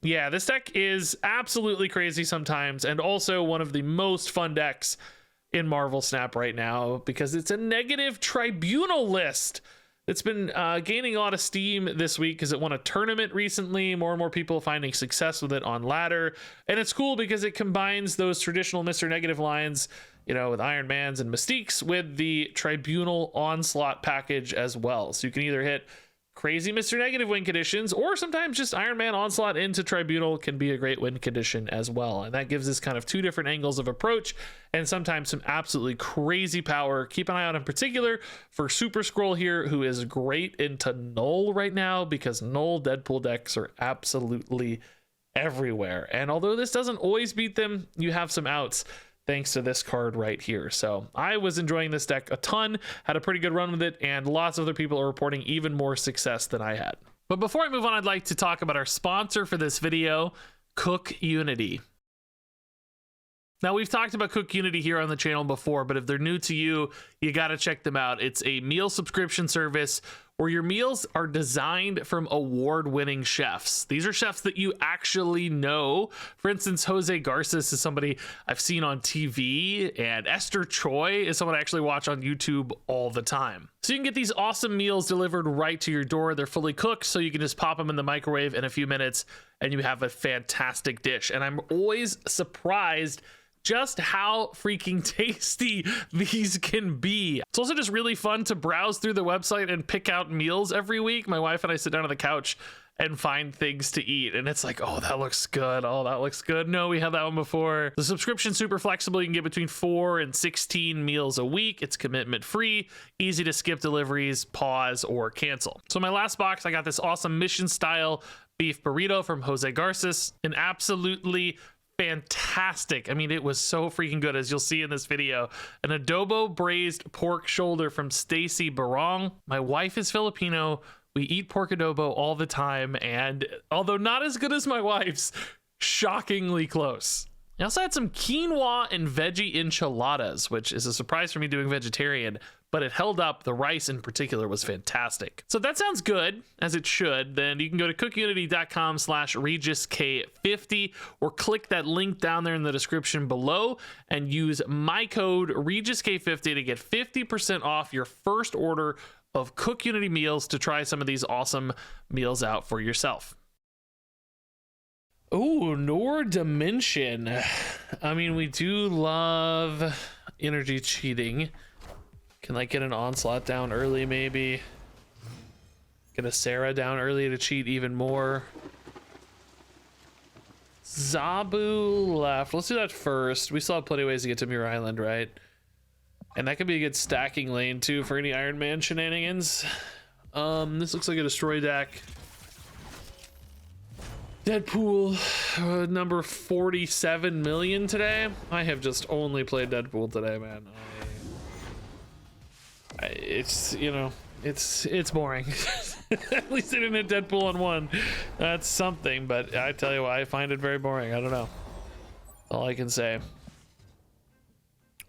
Yeah, this deck is absolutely crazy sometimes, and also one of the most fun decks in Marvel Snap right now because it's a Negative Tribunal list. It's been gaining a lot of steam this week because it won a tournament recently. More and more people finding success with it on ladder. And it's cool because it combines those traditional Mr. Negative lines, you know, with Iron Mans and Mystiques with the Tribunal Onslaught package as well. So you can either hit crazy Mr. Negative win conditions, or sometimes just Iron Man Onslaught into Tribunal can be a great win condition as well. And that gives us kind of two different angles of approach and sometimes some absolutely crazy power. Keep an eye out in particular for Super Scroll here, who is great into Null right now because Null Deadpool decks are absolutely everywhere. And although this doesn't always beat them, you have some outs thanks to this card right here. So I was enjoying this deck a ton, had a pretty good run with it, and lots of other people are reporting even more success than I had. But before I move on, I'd like to talk about our sponsor for this video, Cook Unity. Now, we've talked about Cook Unity here on the channel before, but if they're new to you, you got to check them out. It's a meal subscription service where your meals are designed from award-winning chefs. These are chefs that you actually know. For instance, Jose Garces is somebody I've seen on TV, and Esther Choi is someone I actually watch on YouTube all the time. So you can get these awesome meals delivered right to your door. They're fully cooked, so you can just pop them in the microwave in a few minutes, and you have a fantastic dish. And I'm always surprised just how freaking tasty these can be. It's also just really fun to browse through the website and pick out meals every week. My wife and I sit down on the couch and find things to eat, and it's like, oh, that looks good. Oh, that looks good. No, we had that one before. The subscription's super flexible. You can get between 4 and 16 meals a week. It's commitment free, easy to skip deliveries, pause, or cancel. So my last box, I got this awesome mission style beef burrito from Jose Garces, an absolutely fantastic. I mean, it was so freaking good, as you'll see in this video. An adobo braised pork shoulder from Stacy Barong. My wife is Filipino. We eat pork adobo all the time, and although not as good as my wife's, shockingly close. I also had some quinoa and veggie enchiladas, which is a surprise for me doing vegetarian, but it held up. The rice in particular was fantastic. So if that sounds good, as it should, then you can go to cookunity.com/RegisK50 or click that link down there in the description below and use my code RegisK50 to get 50% off your first order of Cook Unity meals to try some of these awesome meals out for yourself. Oh, Nor Dimension. I mean, we do love energy cheating. Can like get an Onslaught down early, maybe get a Sarah down early to cheat even more. Zabu left. Let's do that first. We still have plenty of ways to get to Muir Island, right? And that could be a good stacking lane too for any Iron Man shenanigans. This looks like a destroy deck. Deadpool, number 47 million today. I have just only played Deadpool today, man. It's, you know, it's boring. At least I didn't hit Deadpool on one. That's something, but I tell you what, I find it very boring. I don't know. All I can say.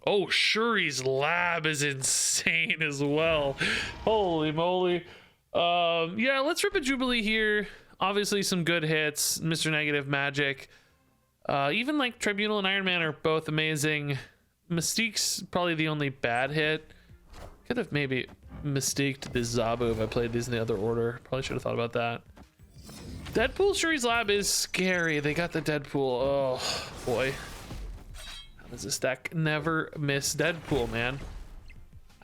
Oh, Shuri's Lab is insane as well. Holy moly. Yeah, let's rip a Jubilee here. Obviously some good hits. Mr. Negative, Magic. Even like Tribunal and Iron Man are both amazing. Mystique's probably the only bad hit. Could have maybe mistaked this Zabu if I played these in the other order. Probably should have thought about that. Deadpool Shuri's Lab is scary. They got the Deadpool. Oh boy. How does this deck never miss Deadpool, man?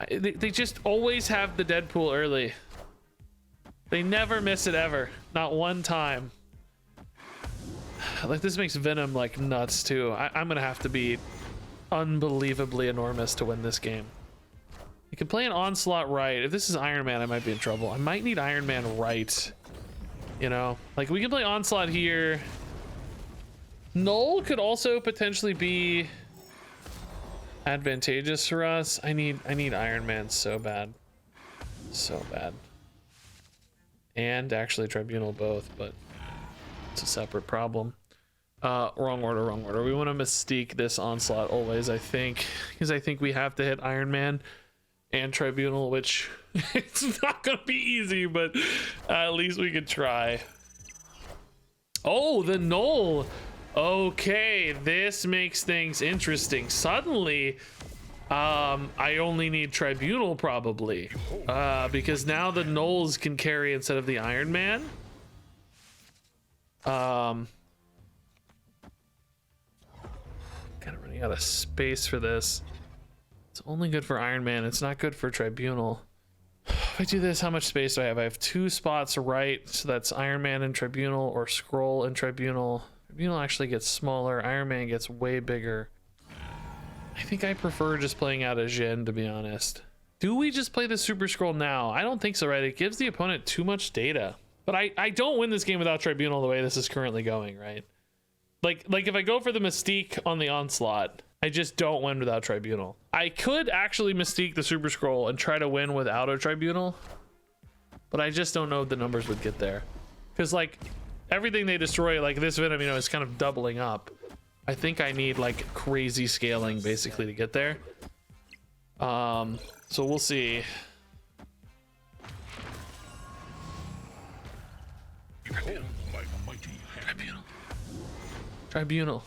They just always have the Deadpool early. They never miss it ever. Not one time. Like, this makes Venom like nuts too. I'm gonna have to be unbelievably enormous to win this game. You can play an Onslaught right. If this is Iron Man, I might be in trouble. I might need Iron Man right. You know, like we can play Onslaught here. Null could also potentially be advantageous for us. I need Iron Man so bad. So bad. And actually Tribunal both, but it's a separate problem. Wrong order. We want to Mystique this Onslaught always, I think, because I think we have to hit Iron Man and Tribunal, which it's not gonna be easy, but at least we could try. Oh, the null. Okay, this makes things interesting. Suddenly, I only need Tribunal probably, because now the nulls can carry instead of the Iron Man. Kind of running out of space for this. It's only good for Iron Man. It's not good for Tribunal. If I do this, how much space do I have? I have 2 spots right, so that's Iron Man and Tribunal, or Scroll and Tribunal. Tribunal actually gets smaller. Iron Man gets way bigger. I think I prefer just playing out a Jin, to be honest. Do we just play the Super Scroll now? I don't think so, right? It gives the opponent too much data. But I don't win this game without Tribunal the way this is currently going, right? Like if I go for the Mystique on the Onslaught, I just don't win without Tribunal. I could actually Mystique the Super Scroll and try to win without a Tribunal, but I just don't know if the numbers would get there. Because like everything they destroy, like this Venom, you know, is kind of doubling up. I think I need like crazy scaling basically to get there. So we'll see. Tribunal.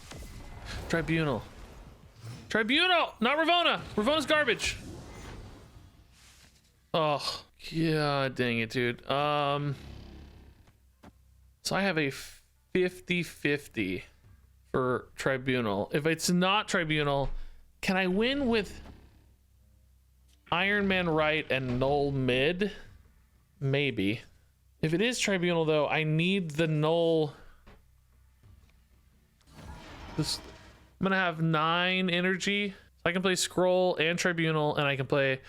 Tribunal. Tribunal! Not Ravona! Ravona's garbage. Oh, yeah, dang it, dude. So I have a 50-50 for Tribunal. If it's not Tribunal, can I win with Iron Man right and Null mid? Maybe. If it is Tribunal, though, I need the Null. This, I'm gonna have 9 energy. I can play Scroll and Tribunal, and I can play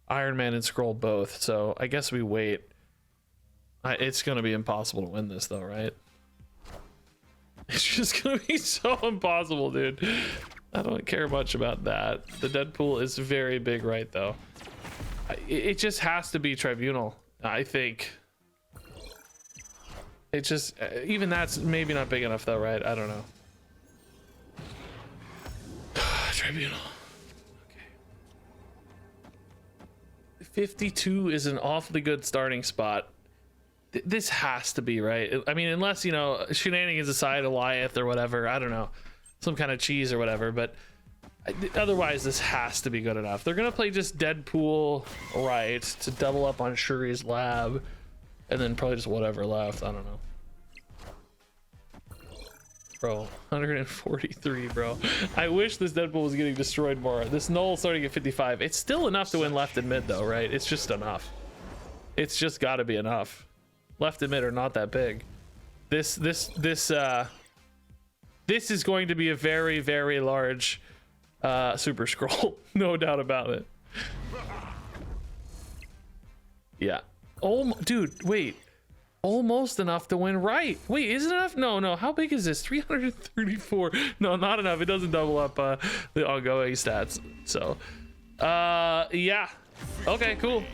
Iron Man and Scroll both. So I guess we wait. It's gonna be impossible to win this, though, right? It's just gonna be so impossible, dude. I don't care much about that. The Deadpool is very big, right, though. It just has to be Tribunal, I think. It just, even that's maybe not big enough, though, right? I don't know. Tribunal. Okay. 52 is an awfully good starting spot. This has to be, right? I mean, unless, you know, shenanigans aside, Goliath or whatever, I don't know, some kind of cheese or whatever, but otherwise this has to be good enough. They're gonna play just Deadpool right to double up on Shuri's lab, and then probably just whatever left. I don't know. Bro, 143, bro. I wish this Deadpool was getting destroyed more. This Null starting at 55. It's still enough to win left and mid, though, right? It's just enough. It's just got to be enough. Left and mid are not that big. This is going to be a very, very large Super Scroll. No doubt about it. Yeah. Oh, dude, wait. Almost enough to win right. Wait, is it enough? No. How big is this? 334. No, not enough. It doesn't double up the ongoing stats. So, yeah. Okay, cool.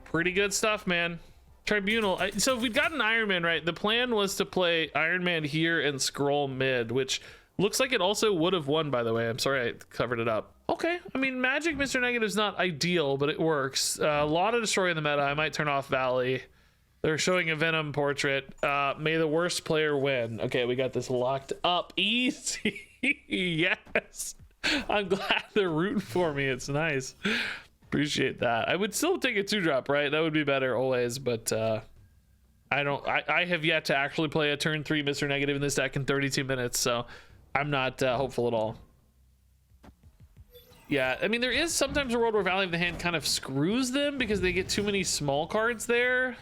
Pretty good stuff, man. Tribunal. So if we'd gotten Iron Man right, the plan was to play Iron Man here and Scroll mid, which looks like it also would have won, by the way. I'm sorry I covered it up. Okay, I mean, Magic Mr. Negative's not ideal, but it works. A lot of destroy in the meta. I might turn off Valley. They're showing a Venom portrait. May the worst player win. Okay, we got this locked up. Easy. Yes. I'm glad they're rooting for me. It's nice. Appreciate that. I would still take a 2-drop, right? That would be better always, but I have yet to actually play a turn 3 Mr. Negative in this deck in 32 minutes, so I'm not hopeful at all. Yeah, I mean, there is sometimes a world where Valley of the Hand kind of screws them because they get too many small cards there.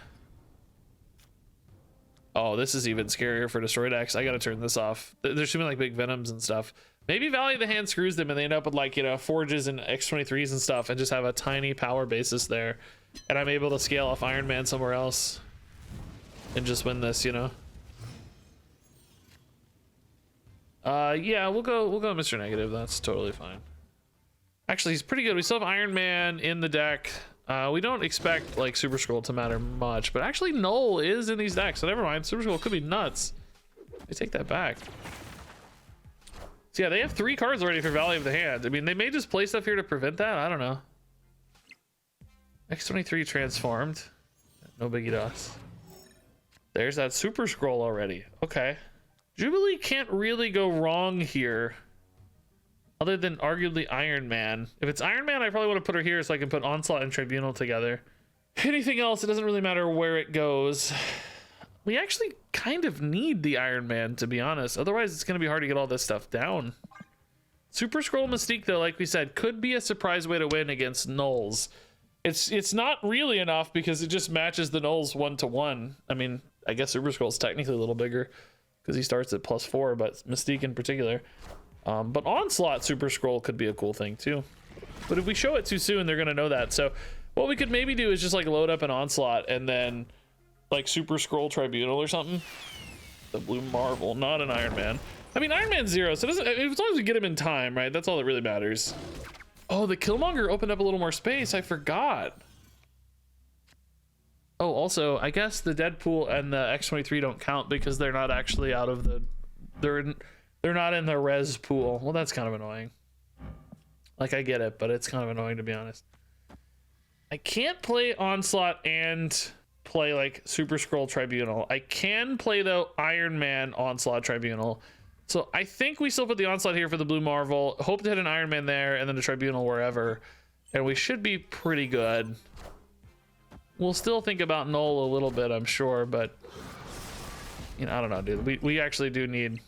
Oh, this is even scarier for Destroy decks. I gotta turn this off. There's too many like big Venoms and stuff. Maybe Valley of the Hand screws them and they end up with like, you know, Forges and X23s and stuff and just have a tiny power basis there. And I'm able to scale off Iron Man somewhere else and just win this, you know? Yeah, we'll go Mr. Negative. That's totally fine. Actually, he's pretty good. We still have Iron Man in the deck. We don't expect like Super Scroll to matter much, but actually Null is in these decks, so never mind. Super Scroll could be nuts. I take that back. So yeah, they have 3 cards already for Valley of the Hand. I mean, they may just play stuff here to prevent that. I don't know. X23 transformed. No biggie to us. There's that super scroll already. Okay. Jubilee can't really go wrong here. Other than arguably Iron Man. If it's Iron Man, I probably want to put her here so I can put Onslaught and Tribunal together. Anything else, it doesn't really matter where it goes. We actually kind of need the Iron Man, to be honest. Otherwise, it's going to be hard to get all this stuff down. Super Scroll Mystique, though, like we said, could be a surprise way to win against Nulls. It's not really enough because it just matches the Nulls 1-to-1. I mean, I guess Super Scroll's technically a little bigger because he starts at +4, but Mystique in particular. But Onslaught Super Scroll could be a cool thing, too. But if we show it too soon, they're going to know that. So what we could maybe do is just, like, load up an Onslaught and then, like, Super Scroll Tribunal or something. The Blue Marvel, not an Iron Man. I mean, Iron Man's 0, so it doesn't, as long as we get him in time, right? That's all that really matters. Oh, the Killmonger opened up a little more space. I forgot. Oh, also, I guess the Deadpool and the X-23 don't count because they're not actually out of the... They're not in the res pool. Well, that's kind of annoying. Like, I get it, but it's kind of annoying, to be honest. I can't play Onslaught and play, like, Super Scroll Tribunal. I can play, though, Iron Man Onslaught Tribunal. So I think we still put the Onslaught here for the Blue Marvel. Hope to hit an Iron Man there and then a Tribunal wherever. And we should be pretty good. We'll still think about Null a little bit, I'm sure, but... You know, I don't know, dude. We actually do need...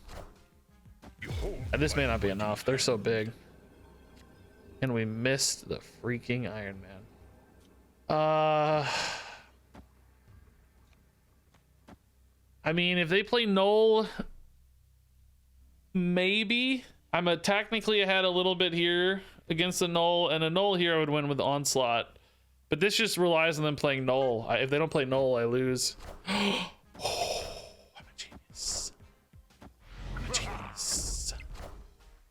This may not be enough. They're so big. And we missed the freaking Iron Man. I mean, if they play Null... Maybe. I'm technically ahead a little bit here against a Null, and a Null here I would win with Onslaught. But this just relies on them playing Null. If they don't play Null, I lose. Oh, I'm a genius. I'm a genius.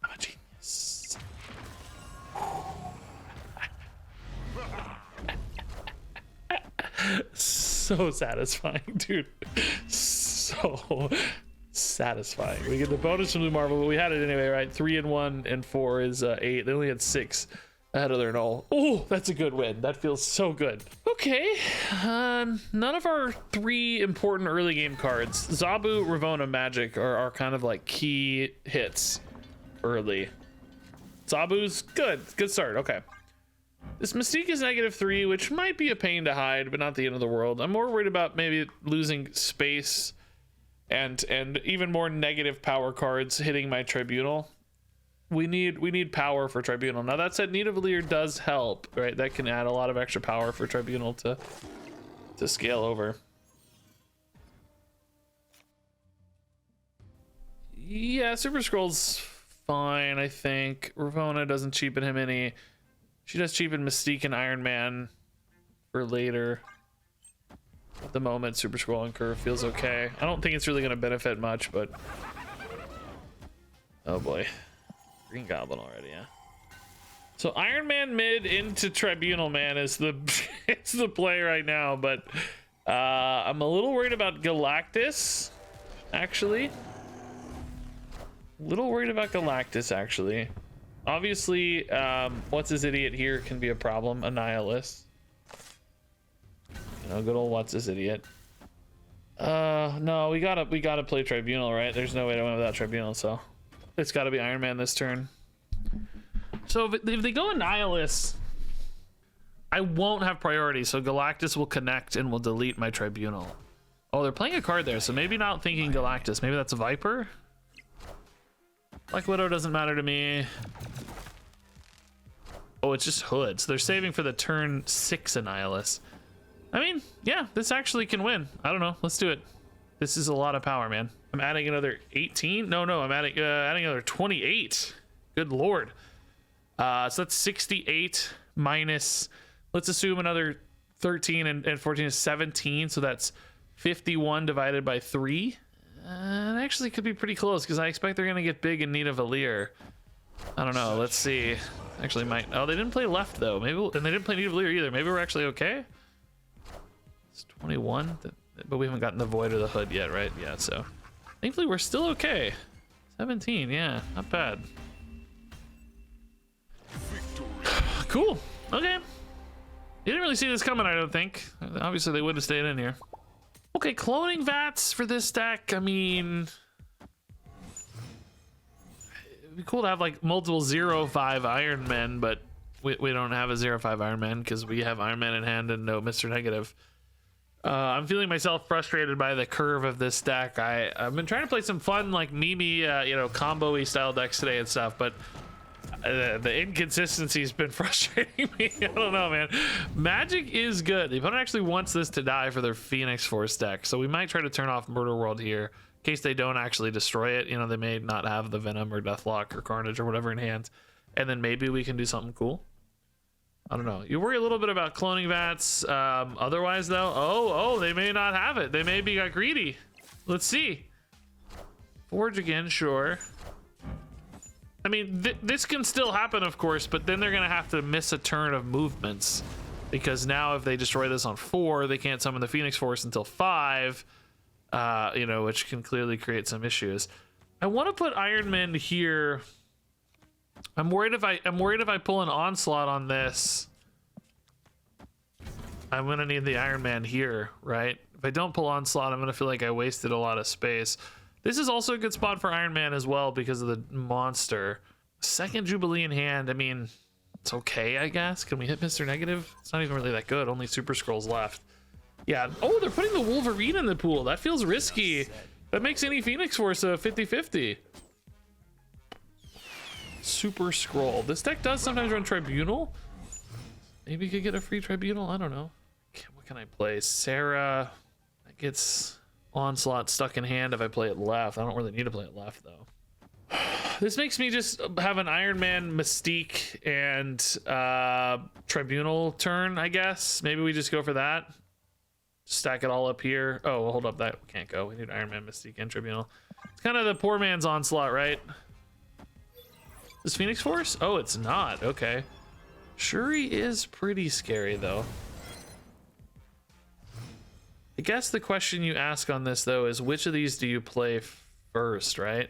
I'm a genius. So satisfying, dude. So satisfying. We get the bonus from Blue Marvel, but we had it anyway, right? 3 and 1 and 4 is 8. They only had 6 ahead of their Null. Oh, that's a good win. That feels so good. Okay, none of our 3 important early game cards, Zabu, Ravonna, Magic, are kind of like key hits early. Zabu's good start. Okay, this Mystique is -3, which might be a pain to hide, but not the end of the world. I'm more worried about maybe losing space and even more negative power cards hitting my Tribunal. We need power for Tribunal. Now that said, Nidavellir does help, right? That can add a lot of extra power for Tribunal to scale over. Yeah, Super Scroll's fine, I think. Ravonna doesn't cheapen him any. She does cheapen Mystique and Iron Man for later. At the moment, Super Scroll and Curve feels okay. I don't think it's really going to benefit much, but... Oh boy. Green Goblin already, yeah. So Iron Man mid into Tribunal, man, is the it's the play right now, but I'm a little worried about Galactus, actually. Actually. Obviously, what's his idiot here can be a problem. Annihilus. You know, good old what's this idiot. No, we gotta play Tribunal, right? There's no way to win without Tribunal, so it's gotta be Iron Man this turn. So if they go Annihilus, I won't have priority, so Galactus will connect and will delete my Tribunal. Oh, they're playing a card there, so maybe not thinking Galactus. Maybe that's a Viper? Black Widow doesn't matter to me. Oh, it's just Hood. So they're saving for the turn 6 Annihilus. I mean, yeah, this actually can win. I don't know. Let's do it. This is a lot of power, man. I'm adding another 18. No, I'm adding another 28. Good lord. So that's 68 minus, let's assume another 13 and 14 is 17. So that's 51 divided by 3. It actually could be pretty close because I expect they're going to get big in need of Nidavellir. I don't know. Let's see. Actually, might. Oh, they didn't play left though. Maybe, and they didn't play Nidavellir either. Maybe we're actually okay. It's 21, but we haven't gotten the Void or the Hood yet, right? Yeah. So, thankfully, we're still okay. 17. Yeah, not bad. Cool. Okay. You didn't really see this coming, I don't think. Obviously, they would have stayed in here. Okay, cloning vats for this deck. I mean, it'd be cool to have like multiple 0/5 Iron Men, but we don't have a 0/5 Iron Man because we have Iron Man in hand and no Mr. Negative. I'm feeling myself frustrated by the curve of this deck. I've been trying to play some fun like Mimi, combo-y style decks today and stuff, but the inconsistency has been frustrating me. I don't know, man. Magic is good. The opponent actually wants this to die for their Phoenix Force deck, so we might try to turn off Murder World here in case they don't actually destroy it. You know, they may not have the Venom or Deathlock or Carnage or whatever in hand, and then maybe we can do something cool. I don't know. You worry a little bit about cloning vats. Otherwise, though, oh, they may not have it. They may be got greedy. Let's see. Forge again, sure. I mean, this can still happen, of course, but then they're going to have to miss a turn of movements. Because now if they destroy this on 4, they can't summon the Phoenix Force until 5, which can clearly create some issues. I want to put Iron Man here. I'm worried if I pull an Onslaught on this, I'm going to need the Iron Man here, right? If I don't pull Onslaught, I'm going to feel like I wasted a lot of space. This is also a good spot for Iron Man as well because of the monster. Second Jubilee in hand, I mean, it's okay, I guess. Can we hit Mr. Negative? It's not even really that good. Only Super Scrolls left. Yeah. Oh, they're putting the Wolverine in the pool. That feels risky. That makes any Phoenix Force a 50-50. Super Scroll. This deck does sometimes run Tribunal. Maybe you could get a free Tribunal. I don't know. What can I play? Sarah. That gets Onslaught stuck in hand if I play it left. I don't really need to play it left though. This makes me just have an Iron Man, Mystique, and Tribunal turn, I guess. Maybe we just go for that. Stack it all up here. Oh, well, hold up. That can't go. We need Iron Man, Mystique, and Tribunal. It's kind of the poor man's Onslaught, right? Is Phoenix Force? Oh, it's not. Okay. Shuri is pretty scary, though. I guess the question you ask on this, though, is which of these do you play first, right?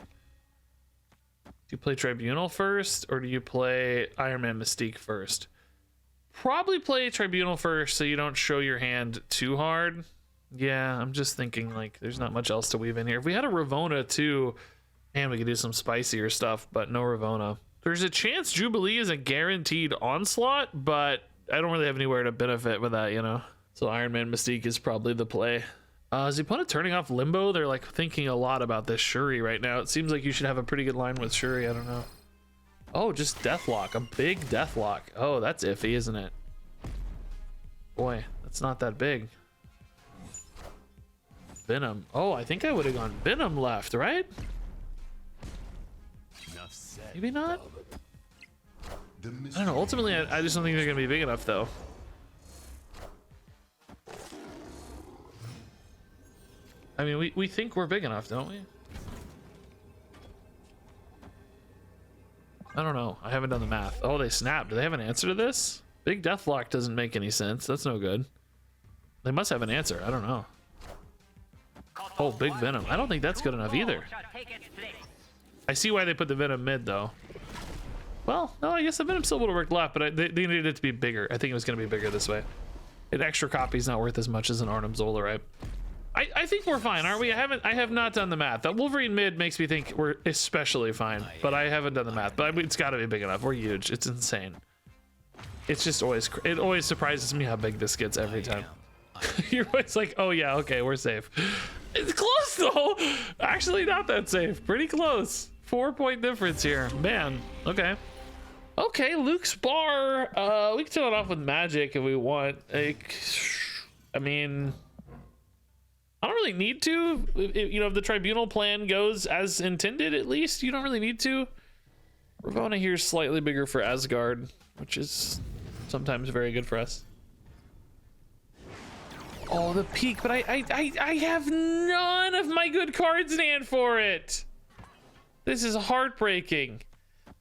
Do you play Tribunal first, or do you play Iron Man Mystique first? Probably play Tribunal first so you don't show your hand too hard. Yeah, I'm just thinking, like, there's not much else to weave in here. If we had a Ravona, too, man, we could do some spicier stuff, but no Ravona. There's a chance Jubilee is a guaranteed Onslaught, but I don't really have anywhere to benefit with that, you know? So Iron Man Mystique is probably the play. Is the opponent turning off Limbo? They're like thinking a lot about this Shuri right now. It seems like you should have a pretty good line with Shuri. I don't know. Oh, just Deathlock. A big Deathlock. Oh, that's iffy, isn't it? Boy, that's not that big. Venom. Oh, I think I would have gone Venom left, right? Maybe not? I don't know. Ultimately, I just don't think they're going to be big enough, though. I mean, we think we're big enough, don't we? I don't know. I haven't done the math. Oh, they snapped. Do they have an answer to this? Big Deathlock doesn't make any sense. That's no good. They must have an answer. I don't know. Oh, big Venom. I don't think that's good enough either. I see why they put the Venom mid, though. Well, no, I guess the Venom still would have worked left, but they needed it to be bigger. I think it was going to be bigger this way. An extra copy is not worth as much as an Arnim Zola, right? I think we're fine, aren't we? I have not done the math. That Wolverine mid makes me think we're especially fine, but I haven't done the math. But I mean, it's got to be big enough. We're huge. It's insane. It's just it always surprises me how big this gets every time. You're always like, oh yeah, okay, we're safe. It's close though. Actually, not that safe. Pretty close. 4-point difference here, man. Okay. Okay, Luke's bar. We can turn it off with magic if we want. Like, I mean, I don't really need to. If the Tribunal plan goes as intended, at least you don't really need to. Ravona here is slightly bigger for Asgard, which is sometimes very good for us. Oh, the peak, but I have none of my good cards in hand for it. This is heartbreaking.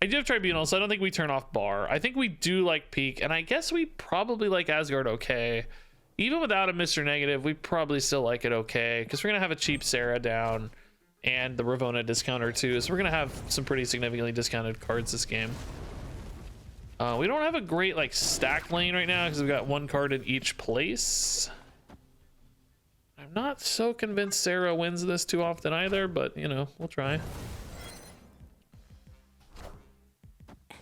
I do have Tribunal, so I don't think we turn off bar. I think we do like peak, and I guess we probably like Asgard okay. Even without a Mr. Negative, we probably still like it okay, because we're going to have a cheap Sarah down and the Ravona discounter too, so we're going to have some pretty significantly discounted cards this game. We don't have a great like stack lane right now because we've got one card in each place. I I'm not so convinced Sarah wins this too often either, but you know, we'll try.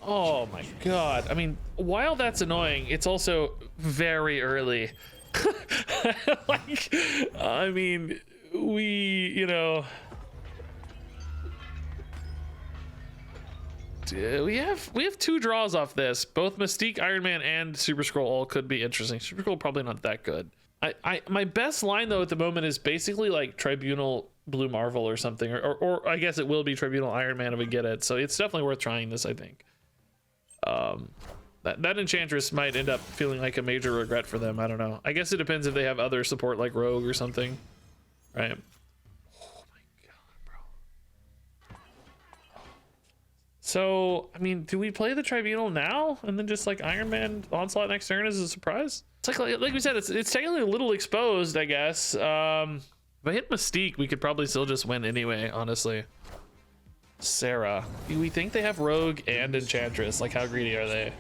Oh my god. I mean, while that's annoying, it's also very early. Like, I mean, you know, we have 2 draws off this. Both Mystique, Iron Man, and Super Scroll all could be interesting. Super Scroll probably not that good. My best line though at the moment is basically like Tribunal Blue Marvel or something, or I guess it will be Tribunal Iron Man if we get it. So it's definitely worth trying this, I think. That Enchantress might end up feeling like a major regret for them. I don't know. I guess it depends if they have other support like Rogue or something, right? Oh my god, bro. So, I mean, do we play the Tribunal now and then just like Iron Man Onslaught next turn as a surprise? It's like we said, it's technically a little exposed, I guess. If I hit Mystique, we could probably still just win anyway, honestly. Sarah. Do we think they have Rogue and Enchantress? Like, how greedy are they?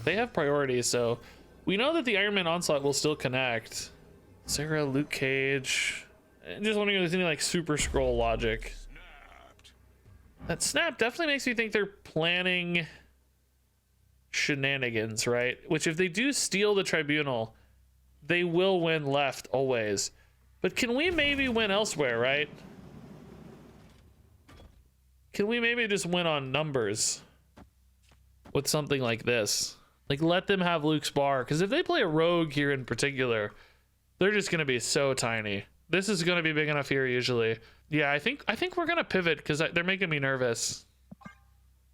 They have priority, so we know that the Iron Man Onslaught will still connect. Sarah, Luke Cage. I'm just wondering if there's any like Super Scroll logic. That snap definitely makes me think they're planning shenanigans, right? Which if they do steal the Tribunal, they will win left always. But can we maybe win elsewhere, right? Can we maybe just win on numbers with something like this? Like, let them have Luke's bar, because if they play a Rogue here in particular, they're just going to be so tiny. This is going to be big enough here usually. Yeah, I think we're going to pivot because they're making me nervous.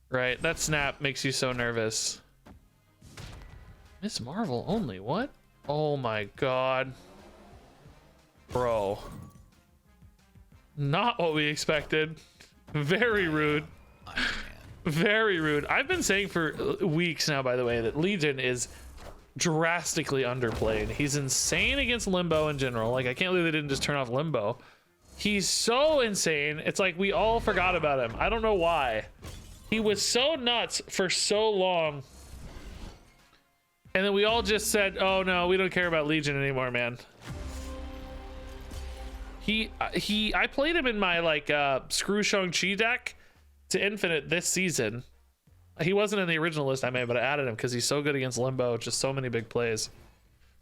Right? That snap makes you so nervous. Miss Marvel only, what? Oh my god. Bro. Not what we expected. Very rude. Very rude. I've been saying for weeks now, by the way, that Legion is drastically underplayed. He's insane against Limbo in general. Like, I can't believe they didn't just turn off Limbo. He's so insane. It's like we all forgot about him. I don't know why. He was so nuts for so long. And then we all just said, oh no, we don't care about Legion anymore, man. I played him in my like Screw Shang-Chi deck to Infinite this season. He wasn't in the original list I made, but I added him because he's so good against Limbo. Just so many big plays.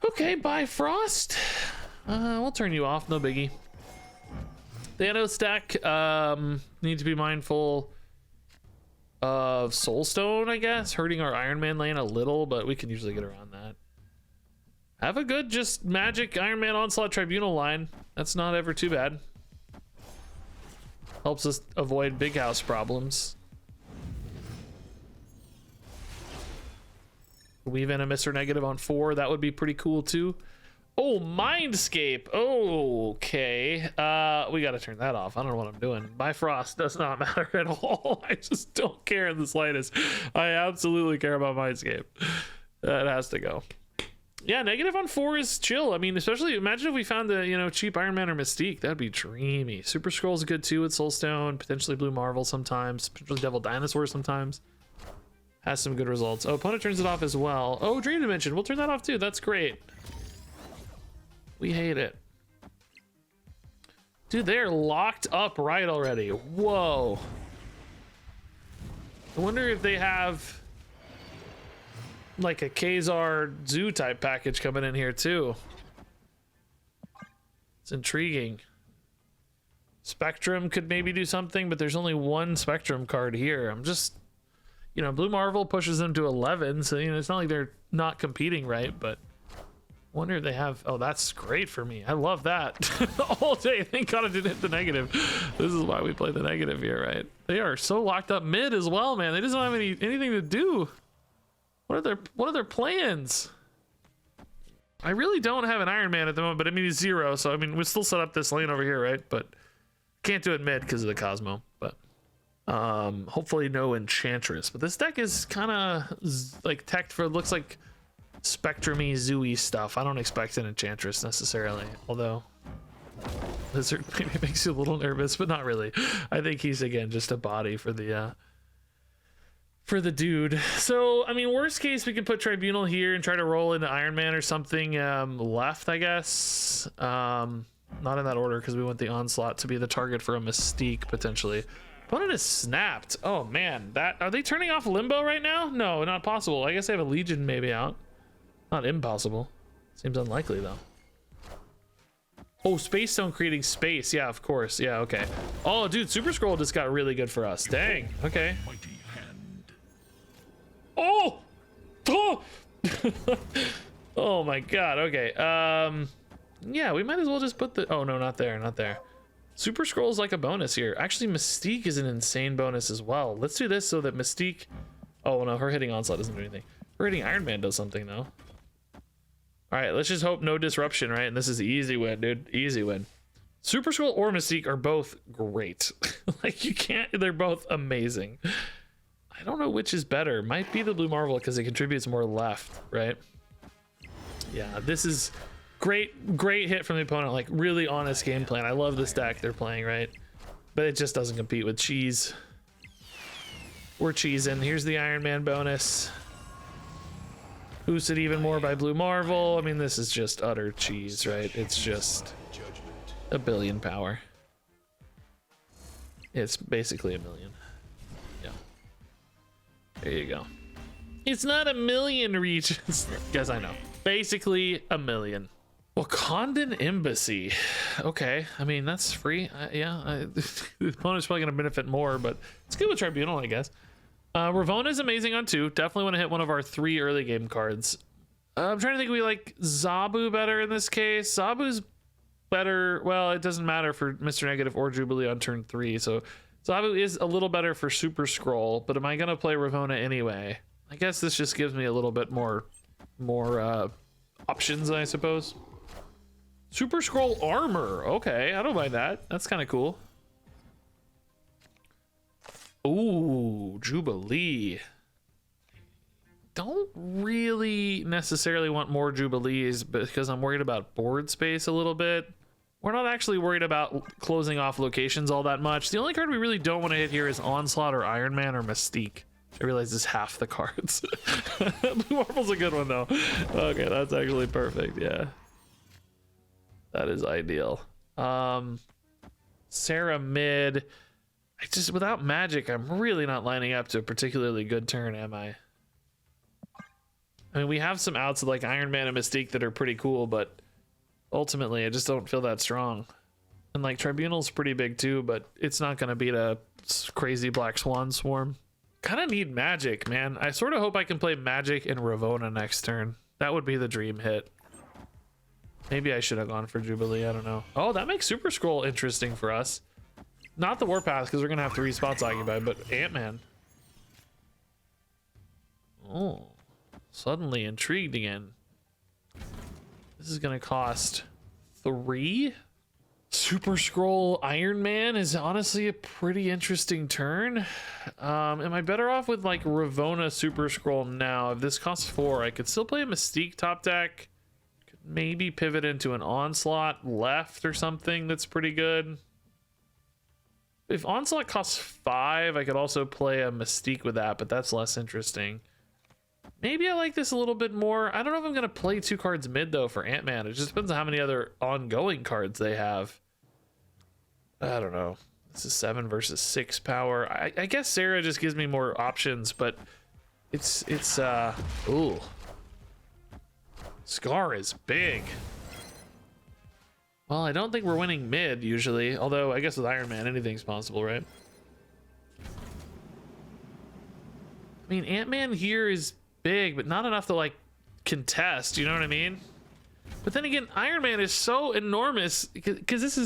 Okay, bye Frost. We'll turn you off, no biggie. Thanos deck, need to be mindful of Soulstone, I guess, hurting our Iron Man lane a little, but we can usually get around that. Have a good just magic Iron Man Onslaught Tribunal line. That's not ever too bad. Helps us avoid big house problems. Weave in a Mr. Negative on 4. That would be pretty cool too. Oh, Mindscape. Okay. We got to turn that off. I don't know what I'm doing. Bifrost does not matter at all. I just don't care in the slightest. I absolutely care about Mindscape. That has to go. Yeah, Negative on 4 is chill. I mean, especially imagine if we found the, you know, cheap Iron Man or Mystique. That'd be dreamy. Super Scroll's good too with Soulstone. Potentially Blue Marvel sometimes. Potentially Devil Dinosaur sometimes. Has some good results. Oh, opponent turns it off as well. Oh, Dream Dimension. We'll turn that off too. That's great. We hate it. Dude, they're locked up right already. Whoa. I wonder if they have like a Kazar Zoo type package coming in here too. It's intriguing. Spectrum could maybe do something, but there's only one Spectrum card here. I'm just, you know, Blue Marvel pushes them to 11, so you know it's not like they're not competing, right? But I wonder if they have. Oh, that's great for me. I love that. All day. Thank God I didn't hit the negative. This is why we play the negative here, right? They are so locked up mid as well, man. They just don't have anything to do. What are their plans? I really don't have an Iron Man at the moment, but I mean he's 0, so I mean we still set up this lane over here, right? But can't do it mid because of the Cosmo. But hopefully no Enchantress. But this deck is kind of like teched for, looks like Spectrum-y, Zoo-y stuff. I don't expect an Enchantress necessarily, although Lizard maybe makes you a little nervous, but not really. I think he's again just a body for the for the dude. So, I mean, worst case, we can put Tribunal here and try to roll into Iron Man or something left, I guess. Not in that order because we want the Onslaught to be the target for a Mystique, potentially. Opponent is snapped. Oh, man. Are they turning off Limbo right now? No, not possible. I guess they have a Legion maybe out. Not impossible. Seems unlikely, though. Oh, Space Stone creating space. Yeah, of course. Yeah, okay. Oh, dude, Super Scroll just got really good for us. Dang. Okay. Oh! Oh! Oh my god. Okay. Yeah, we might as well just put the... Oh, no, not there. Not there. Super Scroll is like a bonus here. Actually, Mystique is an insane bonus as well. Let's do this so that Mystique... Oh, no, her hitting Onslaught doesn't do anything. Her hitting Iron Man does something, though. All right, let's just hope no disruption, right? And this is easy win, dude. Easy win. Super Scroll or Mystique are both great. Like, you can't... They're both amazing. I don't know which is better. Might be the Blue Marvel because it contributes more left, right? Yeah, this is great hit from the opponent. Like, really honest game plan. I love this deck they're playing, right? But it just doesn't compete with cheese. We're cheesing. Here's the Iron Man bonus. Boosted even more by Blue Marvel. I mean, this is just utter cheese, right? It's just a billion power. It's basically a million. Yeah. There you go. It's not a million regions. Guys, I know. Basically a million. Wakandan Embassy. Okay. I mean, that's free. Yeah. The opponent's probably going to benefit more, but it's good with Tribunal, I guess. Ravona is amazing on 2. Definitely want to hit one of our 3 early game cards. I'm trying to think, we like Zabu better in this case. Zabu's better. Well, it doesn't matter for Mr. Negative or Jubilee on turn 3. So Zabu is a little better for Super Scroll, but am I going to play Ravona anyway? I guess this just gives me a little bit more options, I suppose. Super Scroll armor. Okay, I don't mind that. That's kind of cool. Ooh, Jubilee. Don't really necessarily want more Jubilees because I'm worried about board space a little bit. We're not actually worried about closing off locations all that much. The only card we really don't want to hit here is Onslaught or Iron Man or Mystique. I realize it's half the cards. Blue Marvel's a good one, though. Okay, that's actually perfect. Yeah. That is ideal. Sarah mid. Without magic, I'm really not lining up to a particularly good turn, am I? I mean, we have some outs of like Iron Man and Mystique that are pretty cool, but ultimately I just don't feel that strong. And like Tribunal's pretty big too, but it's not going to beat a crazy Black Swan swarm. Kind of need magic, man. I sort of hope I can play magic and Ravona next turn. That would be the dream hit. Maybe I should have gone for Jubilee, I don't know. Oh, that makes Super Scroll interesting for us. Not the Warpath, because we're going to have 3 spots occupied, but Ant-Man. Oh, suddenly intrigued again. This is going to cost 3? Super Scroll Iron Man is honestly a pretty interesting turn. Am I better off with like Ravona Super Scroll now? If this costs 4, I could still play a Mystique top deck. Could maybe pivot into an Onslaught left or something that's pretty good. If Onslaught costs 5, I could also play a Mystique with that, but that's less interesting. Maybe I like this a little bit more. I don't know if I'm going to play 2 cards mid, though, for Ant-Man. It just depends on how many other ongoing cards they have. I don't know. This is 7 versus 6 power. I guess Sarah just gives me more options, but it's ooh. Scar is big. Well, I don't think we're winning mid usually, although I guess with Iron Man, anything's possible, right? I mean, Ant-Man here is big, but not enough to like contest, you know what I mean? But then again, Iron Man is so enormous because this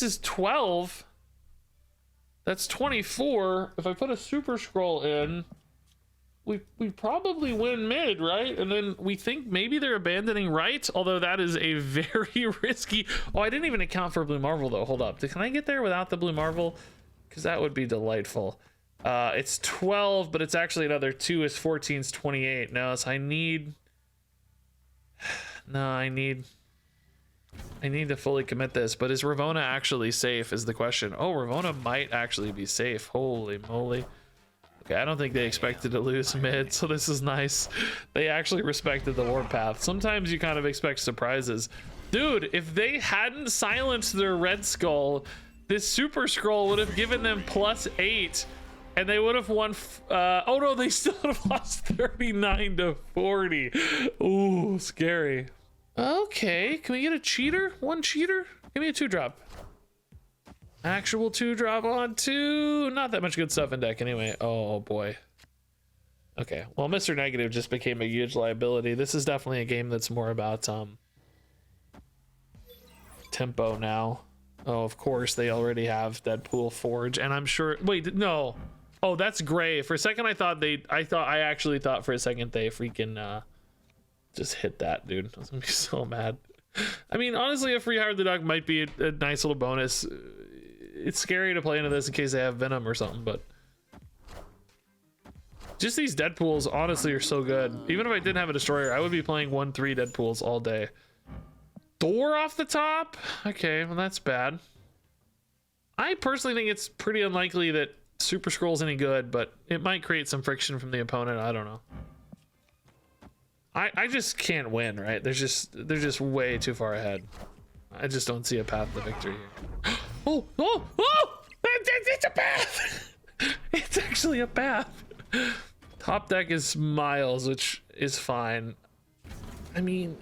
is 12. That's 24. If I put a Super Scroll in, we probably win mid, right? And then we think maybe they're abandoning right, although that is a very risky... Oh, I didn't even account for Blue Marvel, though. Hold up. Can I get there without the Blue Marvel? Because that would be delightful. It's 12, but it's actually another 2 is 14 is 28. No, so I need... No, I need to fully commit this, but is Ravona actually safe is the question. Oh, Ravona might actually be safe. Holy moly. Okay, I don't think they expected to lose mid, so this is nice. They actually respected the warpath. Sometimes you kind of expect surprises. Dude, if they hadn't silenced their red skull, this super scroll would have given them +8, and they would have won. Oh no, they still would have lost 39 to 40. Ooh, scary. Okay, can we get a cheater? One cheater? Give me a 2-drop. Actual 2-drop on 2. Not that much good stuff in deck anyway. Oh boy. Okay, well, Mr. Negative just became a huge liability. This is definitely a game that's more about tempo now. Oh, of course, they already have Deadpool Forge, and I'm sure. Wait, no. Oh, that's gray. For a second, I actually thought for a second they freaking just hit that, dude. I was gonna be so mad. I mean, honestly, a free Howard the Duck might be a nice little bonus. It's scary to play into this in case they have Venom or something, but just these Deadpools honestly are so good. Even if I didn't have a Destroyer, I would be playing 1-3 Deadpools all day. Thor off the top? Okay, well, that's bad. I personally think it's pretty unlikely that Super Scroll's any good, but it might create some friction from the opponent. I don't know. I just can't win, right? They're just way too far ahead. I just don't see a path to victory here. Oh! It's a path! It's actually a path. Top deck is Miles, which is fine. I mean,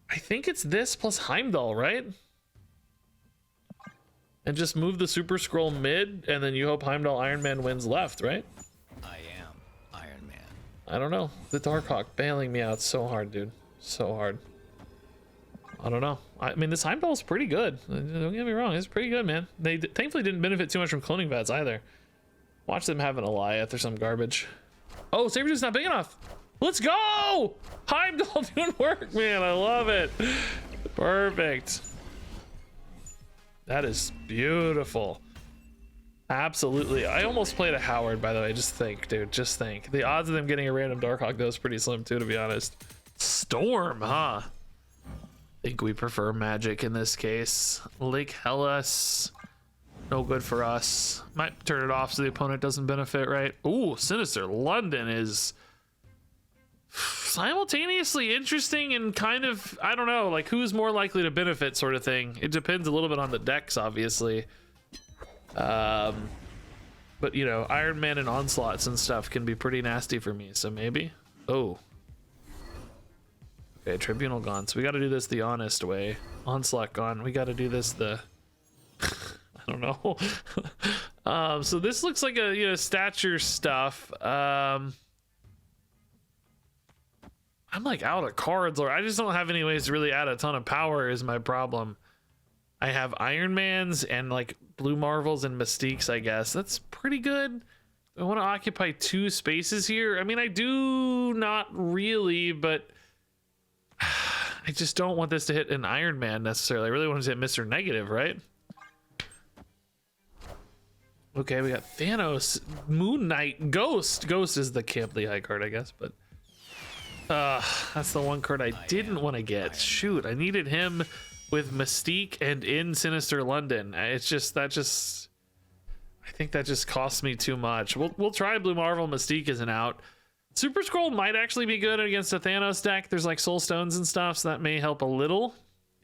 I think it's this plus Heimdall, right? And just move the Super Scroll mid, and then you hope Heimdall Iron Man wins left, right? I am Iron Man. I don't know. The Darkhawk bailing me out so hard, dude. So hard. I don't know. I mean, this Heimdall is pretty good. Don't get me wrong. It's pretty good, man. They thankfully didn't benefit too much from cloning vats either. Watch them have an Alioth or some garbage. Oh, Sabretooth's not big enough. Let's go! Heimdall doing work, man. I love it. Perfect. That is beautiful. Absolutely. I almost played a Howard, by the way. Just think, dude. Just think. The odds of them getting a random Darkhawk, though, is pretty slim, too, to be honest. Storm, huh? I think we prefer magic in this case. Lake Hellas, no good for us. Might turn it off so the opponent doesn't benefit, right? Ooh, Sinister London is simultaneously interesting and kind of, I don't know, like who's more likely to benefit sort of thing. It depends a little bit on the decks, obviously. But you know, Iron Man and Onslaughts and stuff can be pretty nasty for me, so maybe. Oh. Okay, Tribunal gone. So we got to do this the honest way. Onslaught gone. We got to do this the... I don't know. So this looks like a, you know, stature stuff. I'm like out of cards, or I just don't have any ways to really add a ton of power is my problem. I have Iron Mans and like Blue Marvels and Mystiques, I guess. That's pretty good. I want to occupy 2 spaces here. I mean, I do not really, but I just don't want this to hit an Iron Man necessarily. I really want it to hit Mr. Negative, right? Okay, we got Thanos, Moon Knight, Ghost. Ghost is the Camp Lehigh card, I guess, but that's the one card I didn't want to get. Shoot, I needed him with Mystique and in Sinister London. It's just I think that just costs me too much. We'll try Blue Marvel. Mystique isn't out. Super Scroll might actually be good against a Thanos deck. There's like Soul Stones and stuff, so that may help a little,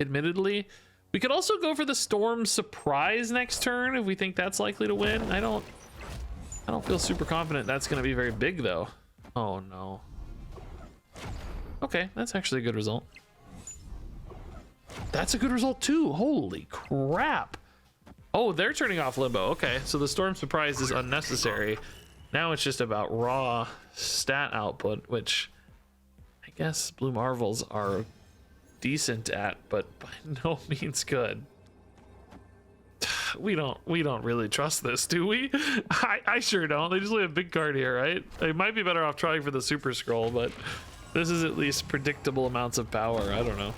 admittedly. We could also go for the Storm Surprise next turn if we think that's likely to win. I don't feel super confident that's going to be very big, though. Oh, no. Okay, that's actually a good result. That's a good result, too. Holy crap. Oh, they're turning off Limbo. Okay, so the Storm Surprise is unnecessary. Now it's just about raw stat output, which I guess Blue Marvels are decent at, but by no means good. We don't really trust this, do we? I sure don't. They just leave a big card here, right? They might be better off trying for the Super Scroll, but this is at least predictable amounts of power. I don't know.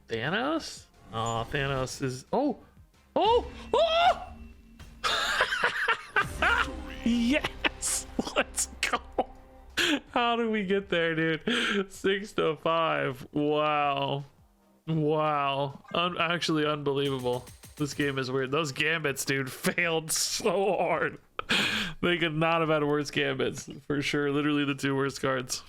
Thanos? Oh, Thanos is... Oh! Yes! Let's go! How did we get there, dude? 6 to 5. Wow. Wow. Actually unbelievable. This game is weird. Those gambits, dude, failed so hard. They could not have had worse gambits for sure. Literally the two worst cards.